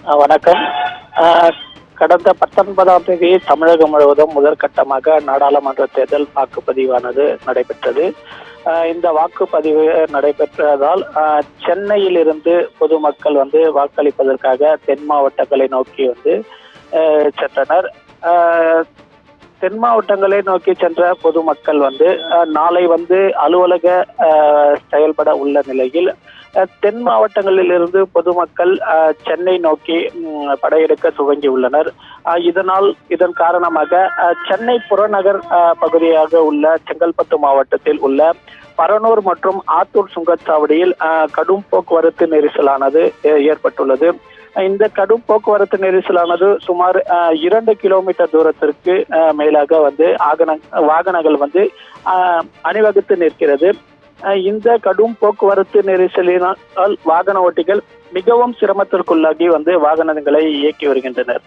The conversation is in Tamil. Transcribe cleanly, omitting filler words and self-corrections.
வணக்கம். அ கடந்த 19ஆம் தேதி தமிழகம் முழுவதும் முதற்கட்டமாக நாடாளுமன்ற தேர்தல் வாக்குப்பதிவானது நடைபெற்றது. இந்த வாக்குப்பதிவு நடைபெற்றதால் சென்னையிலிருந்து பொதுமக்கள் வாக்களிப்பதற்காக தென் மாவட்டங்களை நோக்கி சென்றனர். அ தென் மாவட்டங்களை நோக்கி சென்ற பொதுமக்கள் நாளை அலுவலக செயல்பட உள்ள நிலையில் தென் மாவட்டங்களில் இருந்து பொதுமக்கள் சென்னை நோக்கி படையெடுக்க துவங்கியுள்ளனர். இதன் காரணமாக சென்னை புறநகர் பகுதியாக உள்ள செங்கல்பட்டு மாவட்டத்தில் உள்ள பரனூர் மற்றும் ஆத்தூர் சுங்கச்சாவடியில் கடும் போக்குவரத்து நெரிசலானது ஏற்பட்டுள்ளது. இந்த கடும் போக்குவரத்து நெரிசலானது சுமார் 2 கிலோமீட்டர் தூரத்திற்கு மேலாக வாகனங்கள் அணிவகுத்து நிற்கிறது. இந்த கடும் போக்குவரத்து நெரிசலினால் வாகன ஓட்டிகள் மிகவும் சிரமத்திற்குள்ளாகி வாகனங்களை இயக்கி வருகின்றனர்.